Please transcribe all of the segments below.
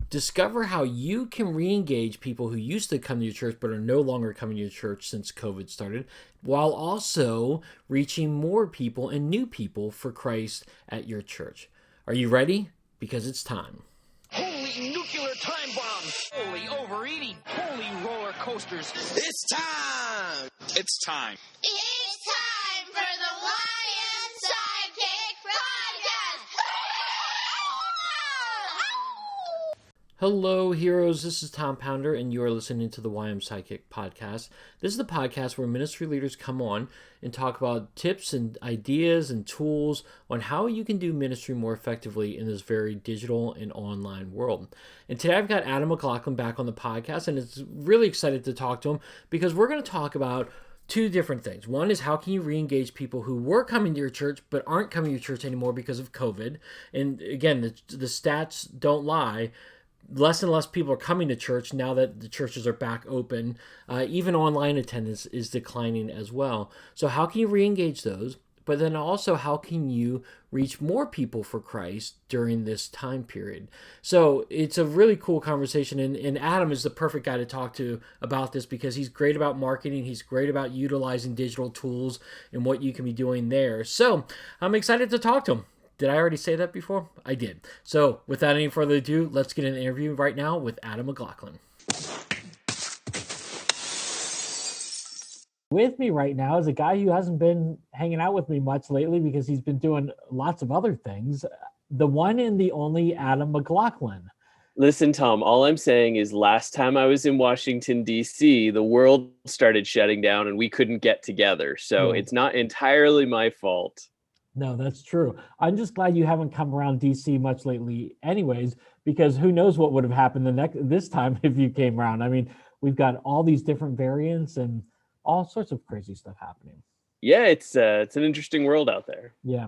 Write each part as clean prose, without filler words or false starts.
Discover how you can re-engage people who used to come to your church but are no longer coming to your church since COVID started, while also reaching more people and new people for Christ at your church. Are you ready? Because it's time. Holy nuclear time bombs! Holy overeating! Holy roller coasters! It's time! It's time. It's time for the YM Sidekick Podcast! Hello, heroes. This is Tom Pounder, and you are listening to the YM Sidekick Podcast. This is the podcast where ministry leaders come on and talk about tips and ideas and tools on how you can do ministry more effectively in this very digital and online world. And today I've got Adam McLaughlin back on the podcast, and it's really excited to talk to him because we're going to talk about two different things. One is how can you re-engage people who were coming to your church but aren't coming to your church anymore because of COVID. And again, the stats don't lie. Less and less people are coming to church now that the churches are back open. Even online attendance is declining as well. So how can you re-engage those? But then also, how can you reach more people for Christ during this time period? So it's a really cool conversation. And Adam is the perfect guy to talk to about this because he's great about marketing. He's great about utilizing digital tools and what you can be doing there. So I'm excited to talk to him. Did I already say that before? I did. So without any further ado, let's get an interview right now with Adam McLaughlin. With me right now is a guy who hasn't been hanging out with me much lately because he's been doing lots of other things. The one and the only Adam McLaughlin. Listen, Tom, all I'm saying is last time I was in Washington, D.C., the world started shutting down and we couldn't get together. So It's not entirely my fault. No, that's true. I'm just glad you haven't come around DC much lately anyways, because who knows what would have happened this time if you came around. I mean, we've got all these different variants and all sorts of crazy stuff happening. Yeah, it's an interesting world out there. Yeah.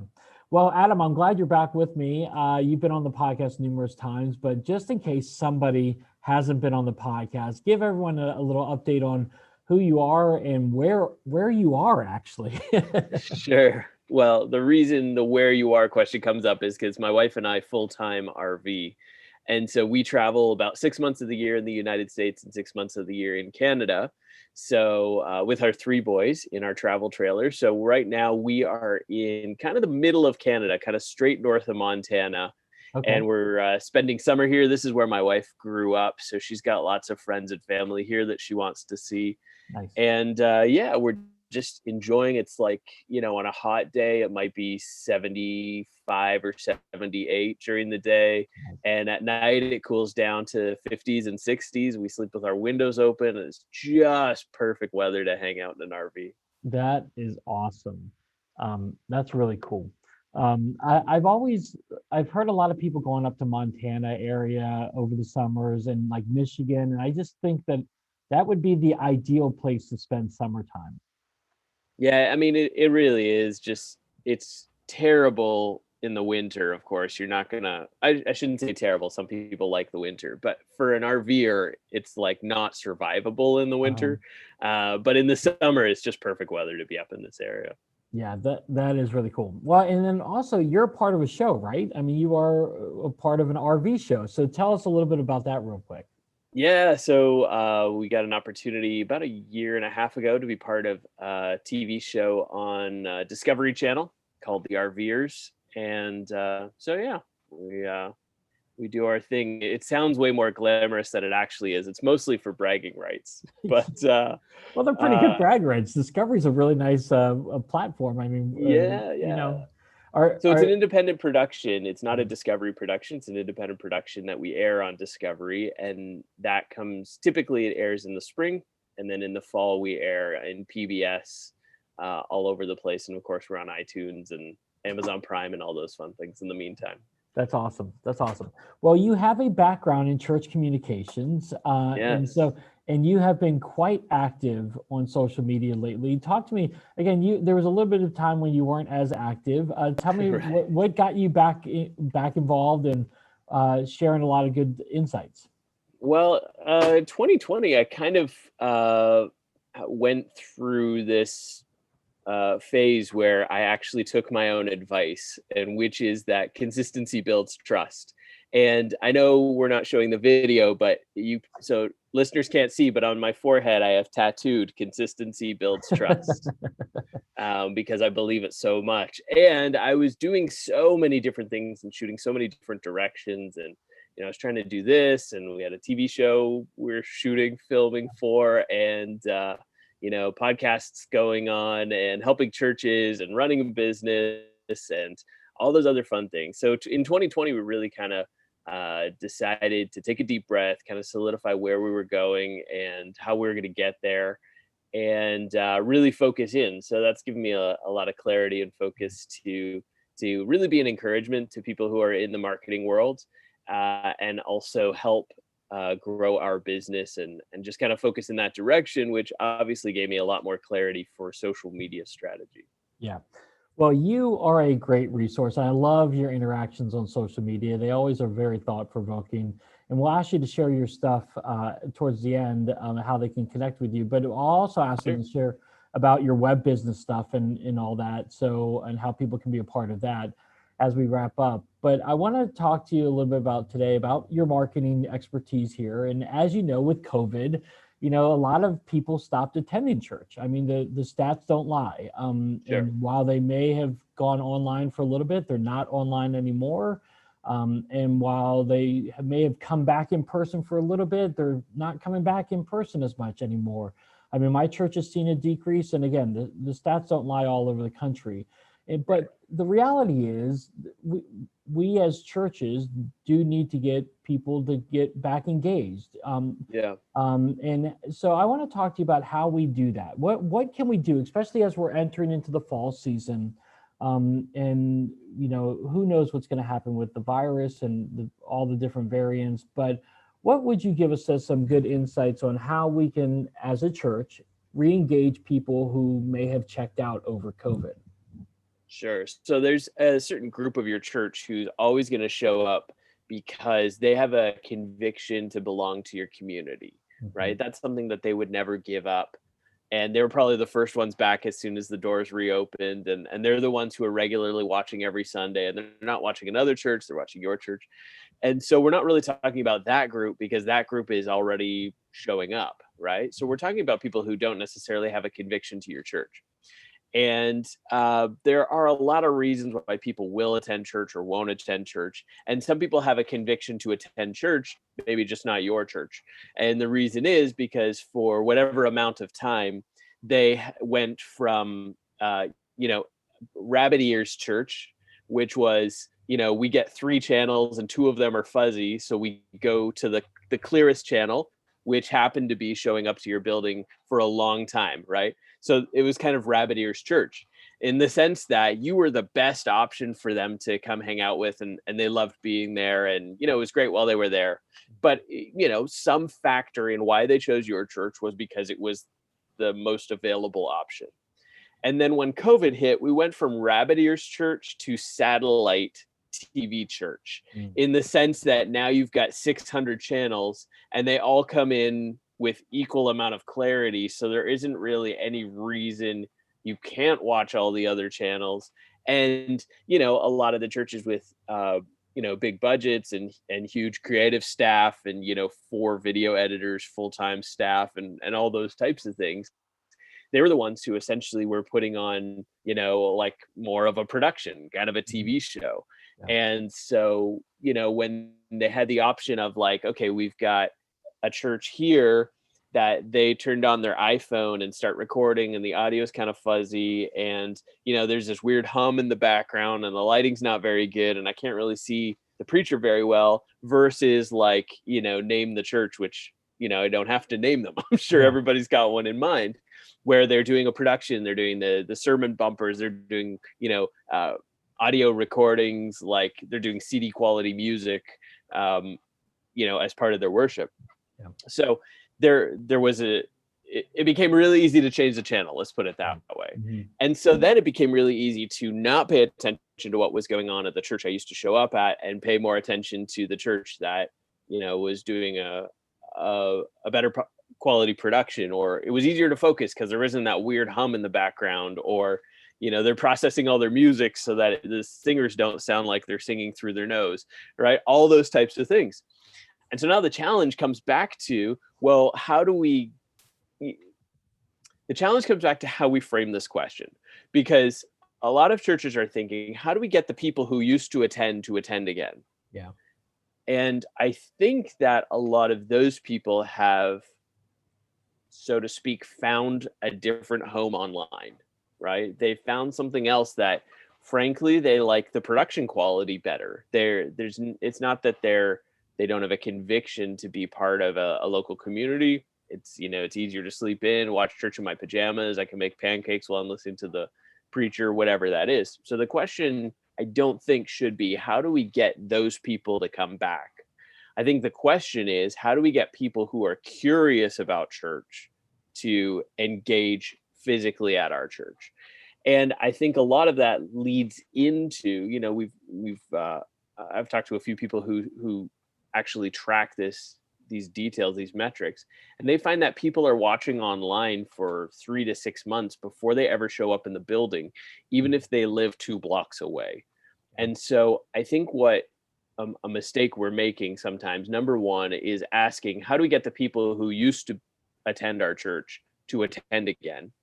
Well, Adam, I'm glad you're back with me. You've been on the podcast numerous times, but just in case somebody hasn't been on the podcast, give everyone a little update on who you are and where you are actually. Sure. Well, the reason the where you are question comes up is because my wife and I full-time RV. And so we travel about 6 months of the year in the United States and 6 months of the year in Canada. So with our three boys in our travel trailer. So right now we are in kind of the middle of Canada, kind of straight north of Montana. Okay. And we're spending summer here. This is where my wife grew up. So she's got lots of friends and family here that she wants to see. Nice. And we're just enjoying. It's like, on a hot day, it might be 75 or 78 during the day. And at night, it cools down to 50s and 60s. We sleep with our windows open. And it's just perfect weather to hang out in an RV. That is awesome. That's really cool. I've heard a lot of people going up to Montana area over the summers and like Michigan. And I just think that would be the ideal place to spend summertime. Yeah, I mean, it really is just, it's terrible in the winter, of course. You're not gonna, I shouldn't say terrible. Some people like the winter, but for an RVer, it's like not survivable in the winter. But in the summer, it's just perfect weather to be up in this area. Yeah, that is really cool. Well, and then also you're part of a show, right? I mean, you are a part of an RV show. So tell us a little bit about that real quick. Yeah, so we got an opportunity about a year and a half ago to be part of a TV show on Discovery Channel called The RVers. And we do our thing. It sounds way more glamorous than it actually is. It's mostly for bragging rights. But well, they're pretty good bragging rights. Discovery's a really nice platform. I mean, So it's an independent production. It's not a Discovery production. It's an independent production that we air on Discovery. And that typically it airs in the spring. And then in the fall, we air in PBS all over the place. And of course, we're on iTunes and Amazon Prime and all those fun things in the meantime. That's awesome. That's awesome. Well, you have a background in church communications. Yes. And you have been quite active on social media lately. Talk to me again. There was a little bit of time when you weren't as active. Tell me right. what got you back involved and sharing a lot of good insights. Well, 2020, I kind of went through this phase where I actually took my own advice, and which is that consistency builds trust. And I know we're not showing the video, but so listeners can't see, but on my forehead, I have tattooed "Consistency builds trust," because I believe it so much. And I was doing so many different things and shooting so many different directions. And, I was trying to do this, and we had a TV show we're shooting, filming for, and, podcasts going on, and helping churches and running a business and all those other fun things. So in 2020, we really kind of decided to take a deep breath, kind of solidify where we were going and how we were going to get there, and really focus in. So that's given me a lot of clarity and focus to really be an encouragement to people who are in the marketing world, and also help grow our business, and just kind of focus in that direction, which obviously gave me a lot more clarity for social media strategy. Yeah. Well, you are a great resource. I love your interactions on social media. They always are very thought-provoking. And we'll ask you to share your stuff towards the end, how they can connect with you. But I'll also ask you to share about your web business stuff and all that. So, and how people can be a part of that as we wrap up. But I want to talk to you a little bit about today about your marketing expertise here. And as you know, with COVID, a lot of people stopped attending church. I mean, the stats don't lie. Sure. And while they may have gone online for a little bit, they're not online anymore. And while they may have come back in person for a little bit, they're not coming back in person as much anymore. I mean, my church has seen a decrease. And again, the stats don't lie all over the country. But the reality is we as churches do need to get people to get back engaged. And so I want to talk to you about how we do that. What can we do, especially as we're entering into the fall season? And who knows what's going to happen with the virus and all the different variants. But what would you give us as some good insights on how we can, as a church, re-engage people who may have checked out over COVID? Sure. So there's a certain group of your church who's always going to show up because they have a conviction to belong to your community, right? That's something that they would never give up. And they were probably the first ones back as soon as the doors reopened. And they're the ones who are regularly watching every Sunday, and they're not watching another church, they're watching your church. And so we're not really talking about that group because that group is already showing up, right? So we're talking about people who don't necessarily have a conviction to your church. And there are a lot of reasons why people will attend church or won't attend church. And some people have a conviction to attend church, maybe just not your church. And the reason is because for whatever amount of time, they went from, rabbit ears church, which was, we get 3 channels and 2 of them are fuzzy. So we go to the clearest channel, which happened to be showing up to your building for a long time, right? So it was kind of rabbit ears church in the sense that you were the best option for them to come hang out with, and they loved being there, and it was great while they were there. But some factor in why they chose your church was because it was the most available option. And then when COVID hit, we went from rabbit ears church to satellite TV church, in the sense that now you've got 600 channels and they all come in with equal amount of clarity. So there isn't really any reason you can't watch all the other channels. And, a lot of the churches with, big budgets and huge creative staff and, 4 video editors, full-time staff and all those types of things, they were the ones who essentially were putting on, like more of a production, kind of a TV show. Yeah. And so, when they had the option of like, okay, we've got a church here that they turned on their iPhone and start recording, and the audio is kind of fuzzy, and there's this weird hum in the background, and the lighting's not very good, and I can't really see the preacher very well, versus like, name the church, which I don't have to name them. I'm sure everybody's got one in mind, where they're doing a production, they're doing the sermon bumpers, they're doing audio recordings, like they're doing CD quality music, as part of their worship. Yeah. So there was it became really easy to change the channel. Let's put it that way. Mm-hmm. And so then it became really easy to not pay attention to what was going on at the church I used to show up at, and pay more attention to the church that, was doing a better quality production, or it was easier to focus because there isn't that weird hum in the background, or, they're processing all their music so that the singers don't sound like they're singing through their nose, right? All those types of things. And so now the challenge comes back to, well, the challenge comes back to how we frame this question, because a lot of churches are thinking, how do we get the people who used to attend again? Yeah. And I think that a lot of those people have, so to speak, found a different home online, right? They found something else that, frankly, they like the production quality better. It's not that they don't have a conviction to be part of a local community. It's easier to sleep in, watch church in my pajamas. I can make pancakes while I'm listening to the preacher, whatever that is. So the question, I don't think, should be, how do we get those people to come back? I think the question is, how do we get people who are curious about church to engage physically at our church? And I think a lot of that leads into, I've talked to a few people who actually track these details, these metrics, and they find that people are watching online for 3 to 6 months before they ever show up in the building, even if they live 2 blocks away. And so I think what a mistake we're making sometimes, number one, is asking, how do we get the people who used to attend our church to attend again?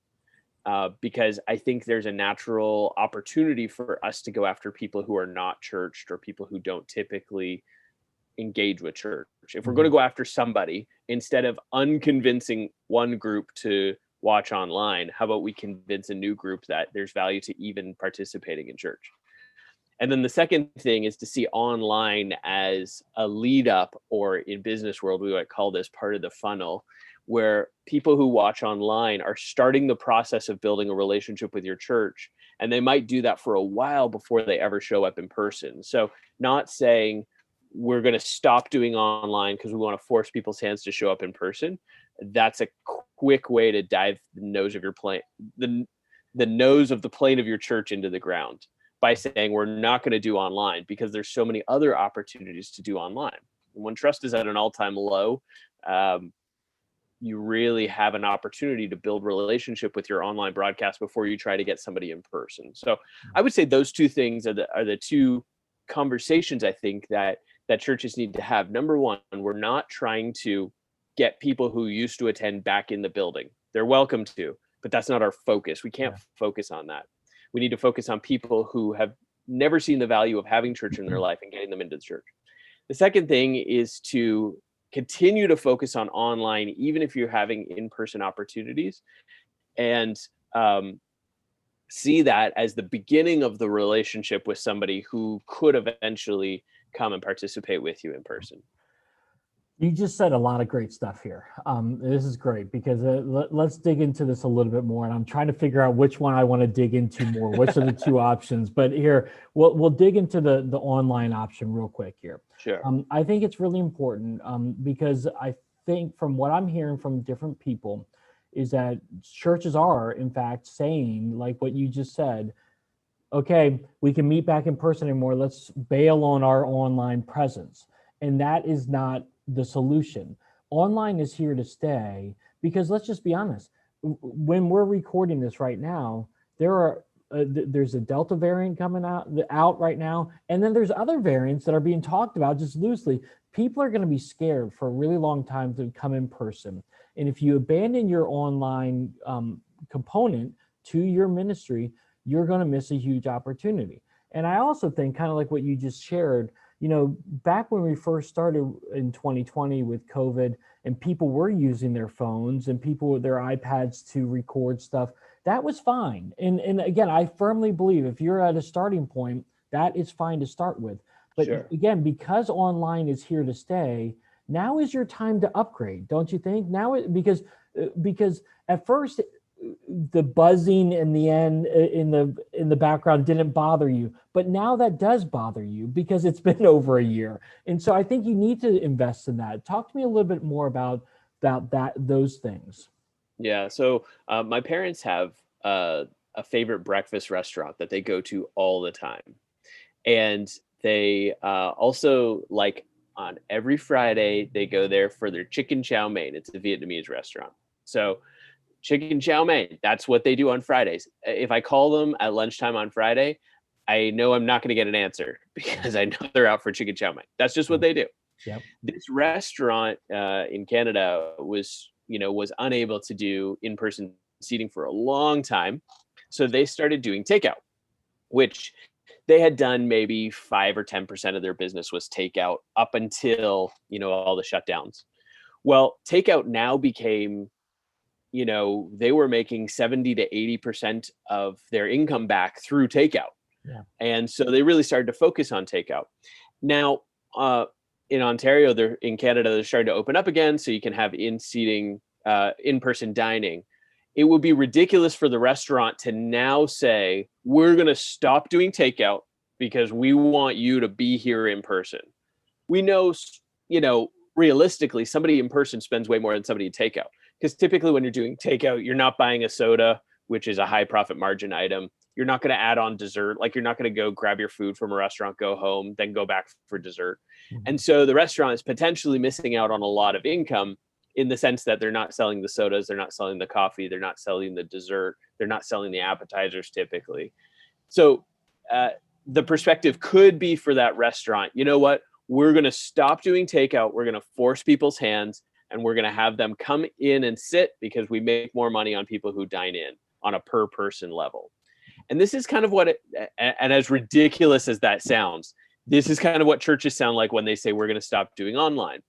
Because I think there's a natural opportunity for us to go after people who are not churched or people who don't typically engage with church. If we're going to go after somebody, instead of unconvincing one group to watch online, how about we convince a new group that there's value to even participating in church? And then the second thing is to see online as a lead up, or in business world, we might call this part of the funnel, where people who watch online are starting the process of building a relationship with your church. And they might do that for a while before they ever show up in person. So not saying we're going to stop doing online because we want to force people's hands to show up in person. That's a quick way to dive the nose of your plane, the nose of the plane of your church into the ground, by saying we're not going to do online because there's so many other opportunities to do online. And when trust is at an all-time low, you really have an opportunity to build relationship with your online broadcast before you try to get somebody in person. So I would say those two things are the two conversations I think that churches need to have. Number one, we're not trying to get people who used to attend back in the building. They're welcome to, but that's not our focus. We can't focus on that. We need to focus on people who have never seen the value of having church in their life and getting them into the church. The second thing is to continue to focus on online, even if you're having in-person opportunities, and see that as the beginning of the relationship with somebody who could eventually come and participate with you in person. You just said a lot of great stuff here. This is great because let's dig into this a little bit more. And I'm trying to figure out which one I want to dig into more. Which are the two options? But here, we'll dig into the online option real quick here. Sure. I think it's really important because I think from what I'm hearing from different people is that churches are, in fact, saying, like what you just said, okay, we can meet back in person anymore. Let's bail on our online presence. And that is not the solution. Online is here to stay because let's just be honest. When we're recording this right now, there's a Delta variant coming out right now, and then there's other variants that are being talked about just loosely. People are going to be scared for a really long time to come in person, and if you abandon your online component to your ministry, you're going to miss a huge opportunity. And I also think, kind of like what you just shared, back when we first started in 2020 with COVID and people were using their phones and people with their iPads to record stuff, that was fine. And again, I firmly believe if you're at a starting point, that is fine to start with. But Sure. Again, because online is here to stay, now is your time to upgrade, don't you think? Because at first the buzzing in the end in the background didn't bother you, but now that does bother you because it's been over a year. And so I think you need to invest in that. Talk to me a little bit more about those things. Yeah. So my parents have a favorite breakfast restaurant that they go to all the time. And they also, like, on every Friday, they go there for their chicken chow mein. It's a Vietnamese restaurant. So chicken chow mein. That's what they do on Fridays. If I call them at lunchtime on Friday, I know I'm not going to get an answer because I know they're out for chicken chow mein. That's just what they do. Yep. This restaurant in Canada was unable to do in-person seating for a long time. So they started doing takeout, which they had done maybe 5 or 10% of their business was takeout up until, all the shutdowns. Well, takeout now became, they were making 70 to 80% of their income back through takeout. Yeah. And so they really started to focus on takeout. Now, in Ontario, in Canada, they're starting to open up again, so you can have in-person dining. It would be ridiculous for the restaurant to now say, we're going to stop doing takeout because we want you to be here in person. We know, realistically, somebody in person spends way more than somebody in takeout. Because typically when you're doing takeout, you're not buying a soda, which is a high profit margin item. You're not going to add on dessert. Like, you're not going to go grab your food from a restaurant, go home, then go back for dessert. Mm-hmm. And so the restaurant is potentially missing out on a lot of income, in the sense that they're not selling the sodas, they're not selling the coffee, they're not selling the dessert, they're not selling the appetizers typically. So the perspective could be for that restaurant, you know what, we're going to stop doing takeout, we're going to force people's hands, and we're going to have them come in and sit, because we make more money on people who dine in on a per person level. And this is kind of and as ridiculous as that sounds, this is kind of what churches sound like when they say we're going to stop doing online.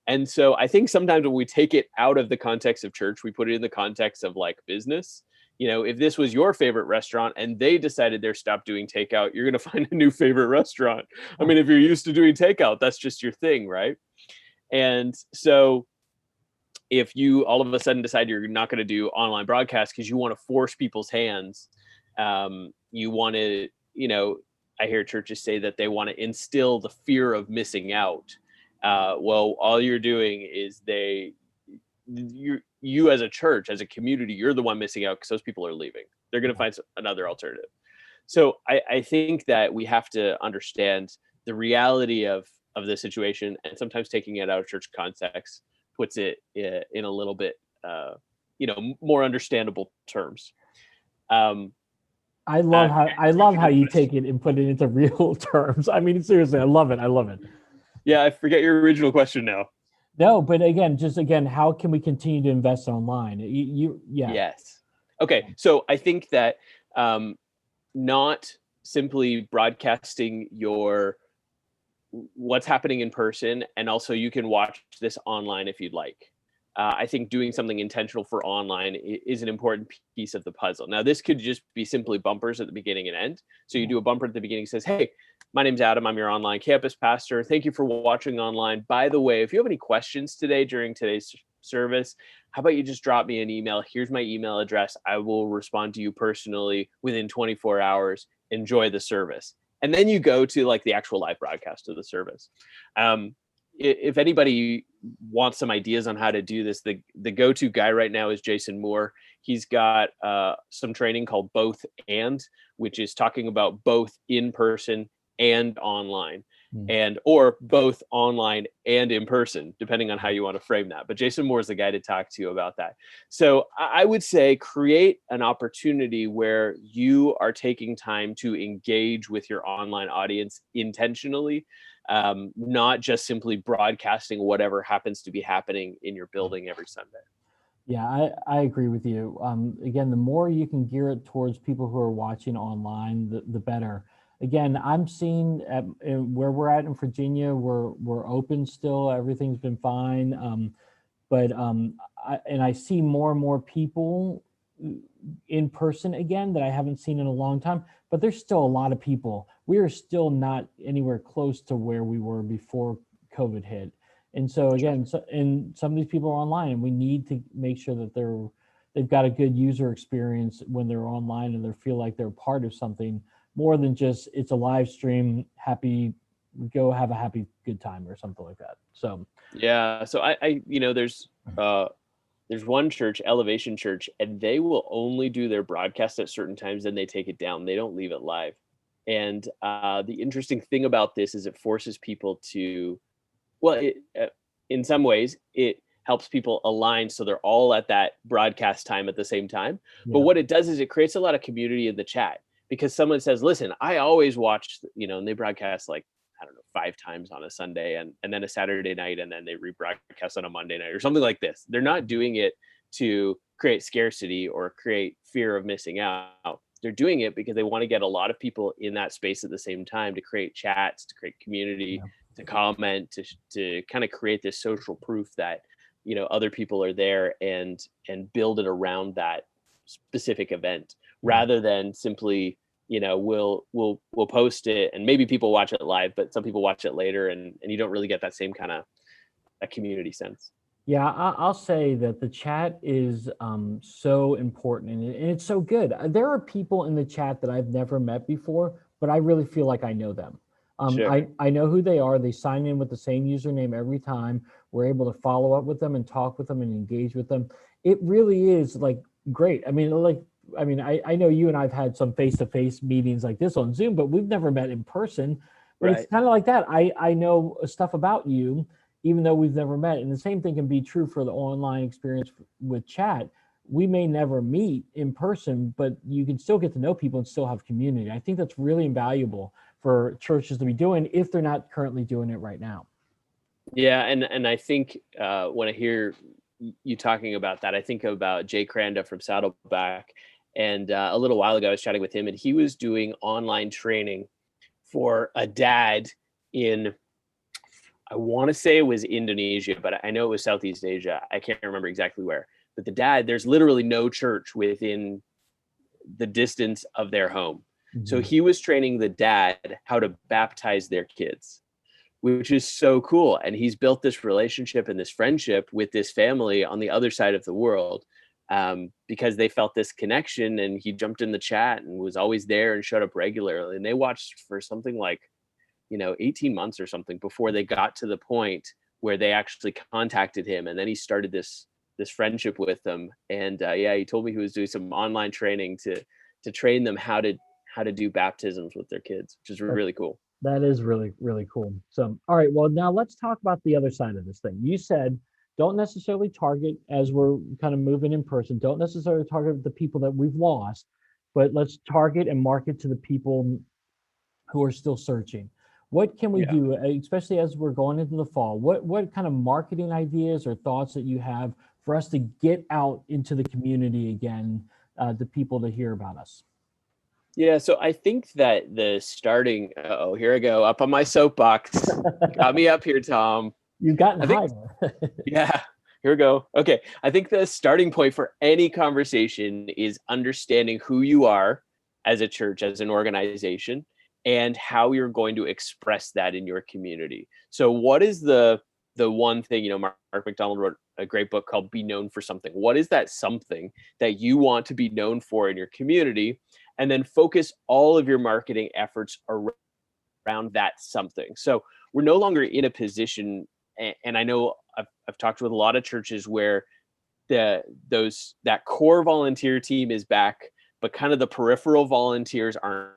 And so I think sometimes when we take it out of the context of church, we put it in the context of like business. If this was your favorite restaurant and they decided they're stopped doing takeout, you're going to find a new favorite restaurant. I mean, if you're used to doing takeout, that's just your thing, right? And so if you all of a sudden decide you're not going to do online broadcast because you want to force people's hands, you want to, I hear churches say that they want to instill the fear of missing out. Well, all you're doing is you as a church, as a community, you're the one missing out because those people are leaving. They're going to find another alternative. So I think that we have to understand the reality of the situation, and sometimes taking it out of church context puts it in a little bit, more understandable terms. I love how you take it and put it into real terms. I mean, seriously, I love it. Yeah, I forget your original question now. No, but again, how can we continue to invest online? Yeah. Yes. Okay, so I think that not simply broadcasting what's happening in person, and also you can watch this online if you'd like. I think doing something intentional for online is an important piece of the puzzle. Now, this could just be simply bumpers at the beginning and end. So you do a bumper at the beginning that says, hey, my name's Adam. I'm your online campus pastor. Thank you for watching online. By the way, if you have any questions during today's service, how about you just drop me an email? Here's my email address. I will respond to you personally within 24 hours. Enjoy the service. And then you go to like the actual live broadcast of the service. If anybody wants some ideas on how to do this, the go-to guy right now is Jason Moore. He's got some training called Both And, which is talking about both in person and online, or both online and in person, depending on how you want to frame that. But Jason Moore is the guy to talk to you about that. So I would say create an opportunity where you are taking time to engage with your online audience intentionally, not just simply broadcasting whatever happens to be happening in your building every Sunday. Yeah, I agree with you. Again, the more you can gear it towards people who are watching online, the better. Again, I'm seeing where we're at in Virginia, we're open still. Everything's been fine. But I see more and more people in person again that I haven't seen in a long time. But there's still a lot of people. We are still not anywhere close to where we were before COVID hit. And so again, and some of these people are online, and we need to make sure that they've got a good user experience when they're online, and they feel like they're part of something more than just it's a live stream, go have a happy good time or something like that. So yeah, so I there's one church, Elevation Church, and they will only do their broadcast at certain times, then they take it down. They don't leave it live. And the interesting thing about this is it forces people to, in some ways, it helps people align so they're all at that broadcast time at the same time. Yeah. But what it does is it creates a lot of community in the chat, because someone says, listen, I always watch, and they broadcast like, I don't know, 5 times on a Sunday and then a Saturday night, and then they rebroadcast on a Monday night or something like this. They're not doing it to create scarcity or create fear of missing out. They're doing it because they want to get a lot of people in that space at the same time, to create chats, to create community, to comment, to kind of create this social proof that, other people are there, and build it around that specific event, rather than simply, we'll post it and maybe people watch it live, but some people watch it later, and you don't really get that same kind of a community sense. Yeah, I'll say that the chat is so important, and it's so good. There are people in the chat that I've never met before, but I really feel like I know them. Sure. I know who they are. They sign in with the same username every time. We're able to follow up with them and talk with them and engage with them. It really is like great. I know you and I've had some face-to-face meetings like this on Zoom, but we've never met in person. But Right. It's kind of like that. I know stuff about you, even though we've never met. And the same thing can be true for the online experience with chat. We may never meet in person, but you can still get to know people and still have community. I think that's really invaluable for churches to be doing if they're not currently doing it right now. Yeah, and I think when I hear you talking about that, I think about Jay Cranda from Saddleback. And a little while ago, I was chatting with him, and he was doing online training for a dad in, I want to say it was Indonesia, but I know it was Southeast Asia. I can't remember exactly where. But the dad, there's literally no church within the distance of their home. Mm-hmm. So he was training the dad how to baptize their kids, which is so cool. And he's built this relationship and this friendship with this family on the other side of the world, because they felt this connection, and he jumped in the chat and was always there and showed up regularly. And they watched for something like, 18 months or something before they got to the point where they actually contacted him. And then he started this friendship with them. And he told me he was doing some online training to train them how to do baptisms with their kids, which is really cool. That is really, really cool. So, all right, well, now let's talk about the other side of this thing. You said don't necessarily target, as we're kind of moving in person, don't necessarily target the people that we've lost, but let's target and market to the people who are still searching. What can we do, especially as we're going into the fall? What kind of marketing ideas or thoughts that you have for us to get out into the community again, the people to hear about us? Yeah, so I think that the starting, here I go, up on my soapbox. Got me up here, Tom. You've gotten higher. Yeah, here we go. Okay, I think the starting point for any conversation is understanding who you are as a church, as an organization, and how you're going to express that in your community. So what is the one thing, Mark McDonald wrote a great book called Be Known for Something. What is that something that you want to be known for in your community? And then focus all of your marketing efforts around that something. So we're no longer in a position, and I know I've talked with a lot of churches where that core volunteer team is back, but kind of the peripheral volunteers aren't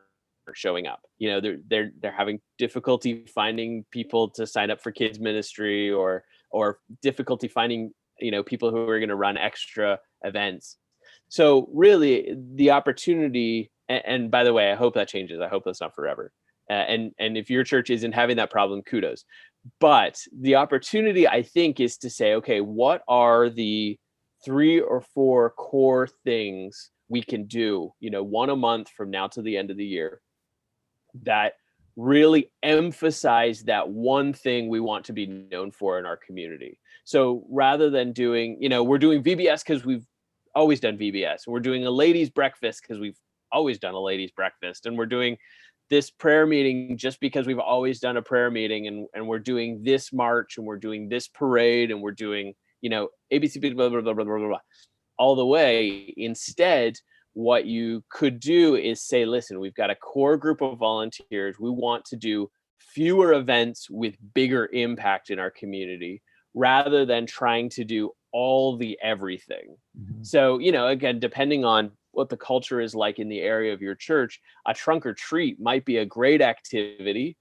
showing up. They're having difficulty finding people to sign up for kids ministry, or difficulty finding people who are going to run extra events. So really the opportunity, and by the way, I hope that changes. I hope that's not forever. And if your church isn't having that problem, kudos. But the opportunity, I think, is to say, okay, what are the 3 or 4 core things we can do, one a month from now to the end of the year, that really emphasize that one thing we want to be known for in our community. So rather than doing, we're doing VBS because we've always done VBS. We're doing a ladies' breakfast because we've always done a ladies' breakfast. And we're doing this prayer meeting just because we've always done a prayer meeting. And we're doing this march, and we're doing this parade, and we're doing, ABC, blah, blah, blah, blah, blah, blah, all the way. Instead, what you could do is say, listen, we've got a core group of volunteers. We want to do fewer events with bigger impact in our community, rather than trying to do all the everything. Mm-hmm. So, again, depending on what the culture is like in the area of your church, a trunk or treat might be a great activity,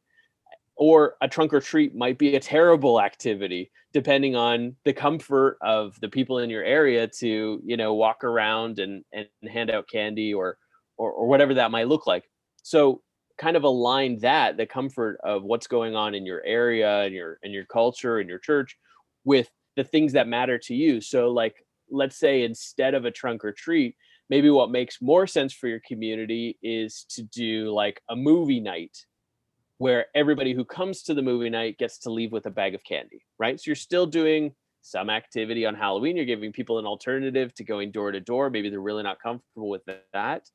Or a trunk or treat might be a terrible activity, depending on the comfort of the people in your area to, walk around and hand out candy or whatever that might look like. So kind of align the comfort of what's going on in your area and your culture and your church with the things that matter to you. So like, let's say instead of a trunk or treat, maybe what makes more sense for your community is to do like a movie night where everybody who comes to the movie night gets to leave with a bag of candy, right? So you're still doing some activity on Halloween. You're giving people an alternative to going door to door. Maybe they're really not comfortable with that.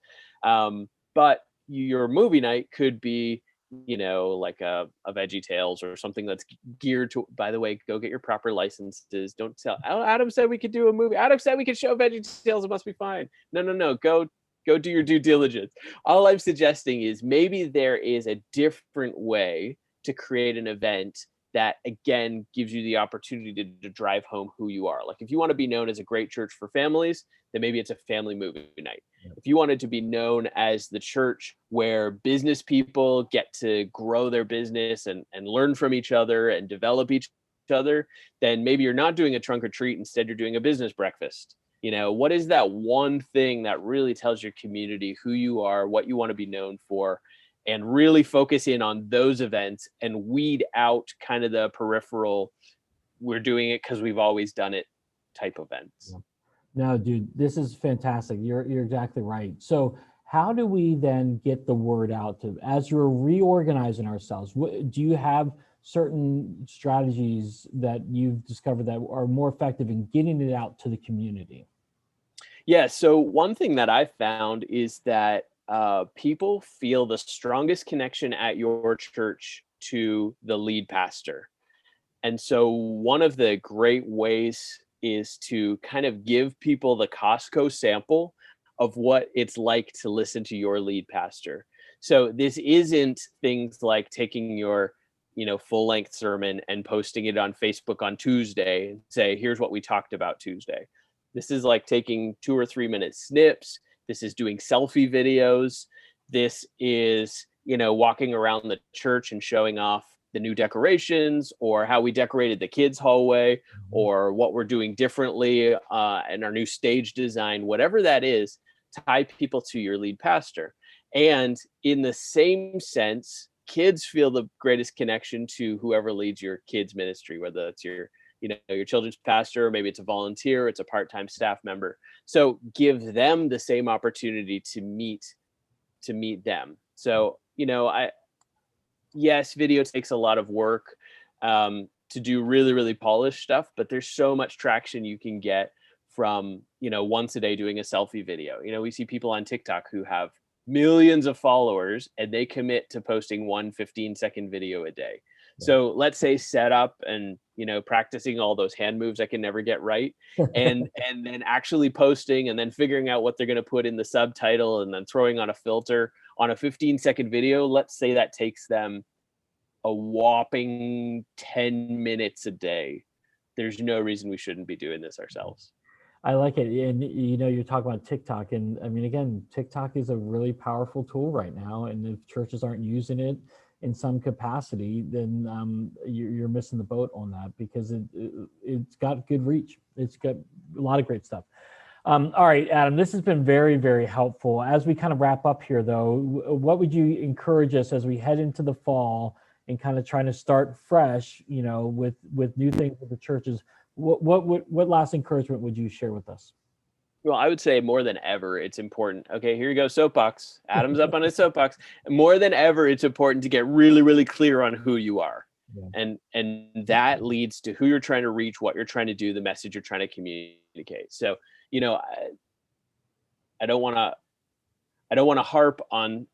But your movie night could be, like a Veggie Tales or something that's geared to, by the way, go get your proper licenses. Don't tell, oh, Adam said we could do a movie. Adam said we could show Veggie Tales. It must be fine. No. Go do your due diligence. All I'm suggesting is maybe there is a different way to create an event that, again, gives you the opportunity to drive home who you are. Like if you want to be known as a great church for families, then maybe it's a family movie night. If you wanted to be known as the church where business people get to grow their business and learn from each other and develop each other, then maybe you're not doing a trunk or treat. Instead, you're doing a business breakfast. What is that one thing that really tells your community who you are, what you want to be known for, and really focus in on those events and weed out kind of the peripheral, we're doing it because we've always done it type events. No, dude, this is fantastic. You're exactly right. So how do we then get the word out to, as you're reorganizing ourselves, do you have certain strategies that you've discovered that are more effective in getting it out to the community? Yeah. So one thing that I've found is that people feel the strongest connection at your church to the lead pastor. And so one of the great ways is to kind of give people the Costco sample of what it's like to listen to your lead pastor. So this isn't things like taking your full length sermon and posting it on Facebook on Tuesday and say, here's what we talked about Tuesday. This is like taking 2 or 3 minute snips. This is doing selfie videos. This is, walking around the church and showing off the new decorations or how we decorated the kids' hallway or what we're doing differently in our new stage design, whatever that is, tie people to your lead pastor. And in the same sense, kids feel the greatest connection to whoever leads your kids ministry, whether it's your children's pastor, maybe it's a volunteer, it's a part-time staff member. So give them the same opportunity to meet them. So, yes, video takes a lot of work to do really, really polished stuff, but there's so much traction you can get from, once a day doing a selfie video. We see people on TikTok who have millions of followers and they commit to posting one 15-second video a day. So let's say set up and, practicing all those hand moves I can never get right. And then actually posting and then figuring out what they're going to put in the subtitle and then throwing on a filter on a 15-second video. Let's say that takes them a whopping 10 minutes a day. There's no reason we shouldn't be doing this ourselves. I like it. And, you're talking about TikTok. And I mean, again, TikTok is a really powerful tool right now. And if churches aren't using it in some capacity, then you're missing the boat on that because it's got good reach. It's got a lot of great stuff. All right, Adam, this has been very, very helpful. As we kind of wrap up here, though, what would you encourage us as we head into the fall and kind of trying to start fresh, with new things with the churches? What last encouragement would you share with us? Well, I would say more than ever, it's important. Okay, here you go, soapbox. Adam's up on his soapbox. More than ever, it's important to get really, really clear on who you are. Yeah. And that leads to who you're trying to reach, what you're trying to do, the message you're trying to communicate. So, I don't want to harp on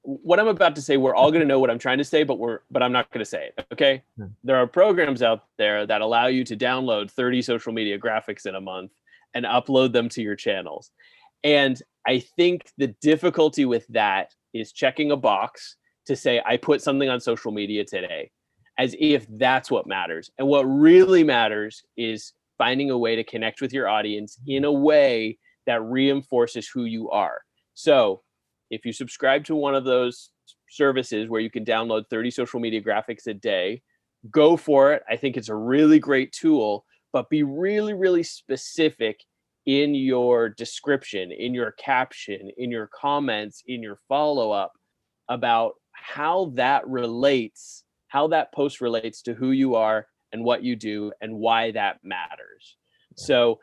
what I'm about to say. We're all going to know what I'm trying to say, but I'm not going to say it. Okay. Yeah. There are programs out there that allow you to download 30 social media graphics in a month and upload them to your channels. And I think the difficulty with that is checking a box to say, I put something on social media today, as if that's what matters. And what really matters is finding a way to connect with your audience in a way that reinforces who you are. So if you subscribe to one of those services where you can download 30 social media graphics a day. Go for it. I think it's a really great tool, but be really, really specific in your description, in your caption, in your comments, in your follow-up about how that post relates to who you are and what you do and why that matters. So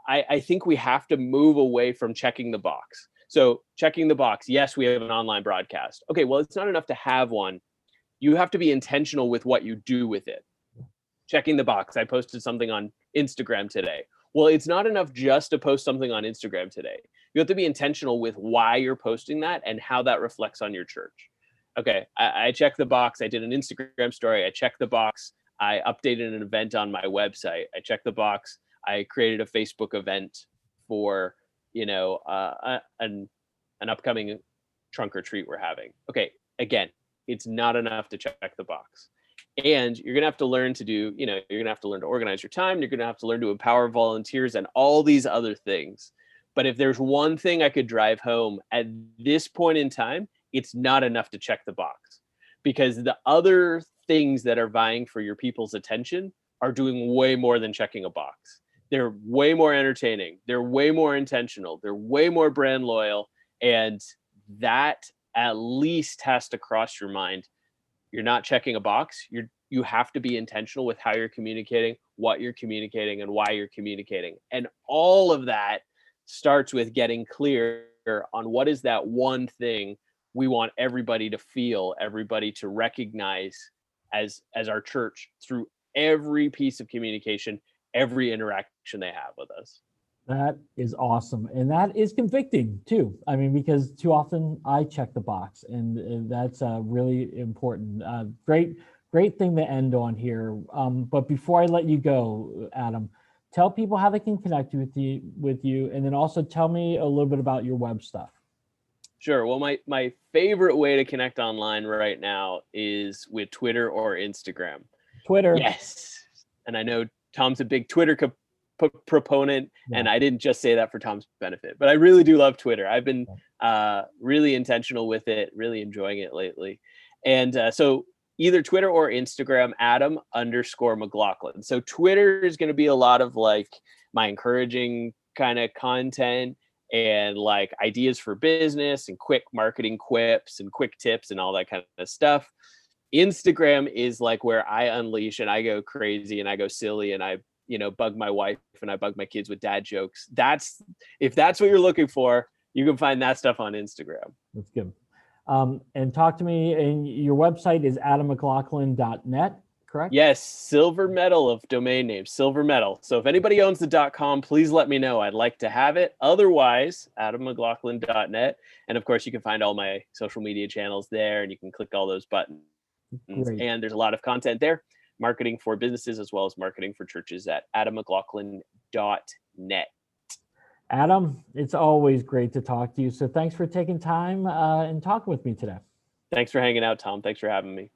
I think we have to move away from checking the box. So checking the box, yes, we have an online broadcast. Okay, well, it's not enough to have one. You have to be intentional with what you do with it. Checking the box. I posted something on Instagram today. Well, it's not enough just to post something on Instagram today. You have to be intentional with why you're posting that and how that reflects on your church. Okay, I checked the box. I did an Instagram story. I checked the box. I updated an event on my website. I checked the box. I created a Facebook event for, an upcoming trunk or treat we're having. Okay, again, it's not enough to check the box. And you're going to have to learn to do, you're going to have to learn to organize your time. You're going to have to learn to empower volunteers and all these other things. But if there's one thing I could drive home at this point in time, it's not enough to check the box, because the other things that are vying for your people's attention are doing way more than checking a box. They're way more entertaining. They're way more intentional. They're way more brand loyal. And that at least has to cross your mind. You're not checking a box. You have to be intentional with how you're communicating, what you're communicating, and why you're communicating. And all of that starts with getting clear on what is that one thing we want everybody to feel, everybody to recognize as our church through every piece of communication, every interaction they have with us. That is awesome. And that is convicting too. I mean, because too often I check the box, and that's really important. Great thing to end on here. But before I let you go, Adam, tell people how they can connect with you, and then also tell me a little bit about your web stuff. Sure. Well, my favorite way to connect online right now is with Twitter or Instagram. Twitter. Yes. And I know Tom's a big Twitter proponent, and I didn't just say that for Tom's benefit, but I really do love Twitter. I've been really intentional with it, really enjoying it lately. And so either Twitter or Instagram, Adam_McLaughlin. So Twitter is going to be a lot of like my encouraging kind of content and like ideas for business and quick marketing quips and quick tips and all that kind of stuff. Instagram is like where I unleash and I go crazy and I go silly and I bug my wife and I bug my kids with dad jokes. If that's what you're looking for, you can find that stuff on Instagram. That's good. And talk to me, and your website is AdamMcLaughlin.net, correct? Yes, silver medal of domain names, silver medal. So if anybody owns the .com, please let me know. I'd like to have it. Otherwise, AdamMcLaughlin.net. And of course, you can find all my social media channels there, and you can click all those buttons. Great. And there's a lot of content there. Marketing for businesses as well as marketing for churches at AdamMcLaughlin.net. Adam, it's always great to talk to you. So thanks for taking time and talking with me today. Thanks for hanging out, Tom. Thanks for having me.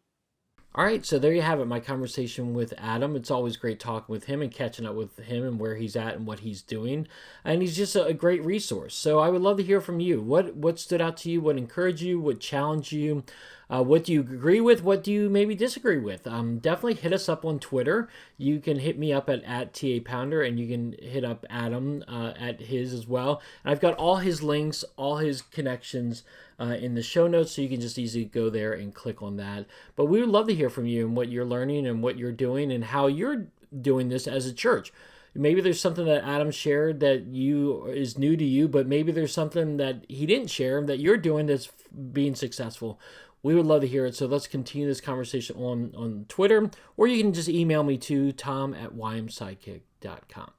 All right, so there you have it, my conversation with Adam. It's always great talking with him and catching up with him and where he's at and what he's doing. And he's just a great resource. So I would love to hear from you. What stood out to you? What encouraged you? What challenged you? What do you agree with? What do you maybe disagree with? Definitely hit us up on Twitter. You can hit me up at TA Pounder, and you can hit up Adam at his as well. And I've got all his links, all his connections in the show notes, so you can just easily go there and click on that. But we would love to hear from you and what you're learning and what you're doing and how you're doing this as a church. Maybe there's something that Adam shared that is new to you, but maybe there's something that he didn't share that you're doing that's being successful. We would love to hear it. So let's continue this conversation on Twitter, or you can just email me to tom@ymsidekick.com.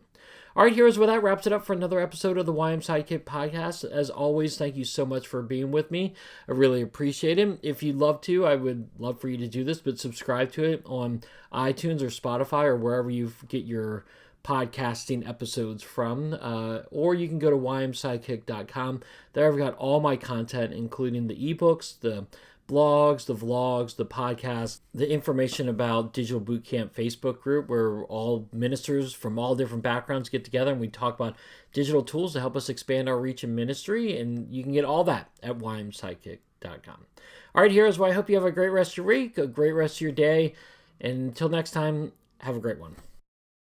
All right, heroes, well, that wraps it up for another episode of the YM Sidekick podcast. As always, thank you so much for being with me. I really appreciate it. If you'd love to, I would love for you to do this, but subscribe to it on iTunes or Spotify or wherever you get your podcasting episodes from, or you can go to ymsidekick.com. There I've got all my content, including the ebooks, the blogs, the vlogs, the podcasts, the information about Digital Bootcamp Facebook group where all ministers from all different backgrounds get together and we talk about digital tools to help us expand our reach in ministry. And you can get all that at ymsidekick.com. All right, heroes, well, I hope you have a great rest of your week, a great rest of your day. And until next time, have a great one.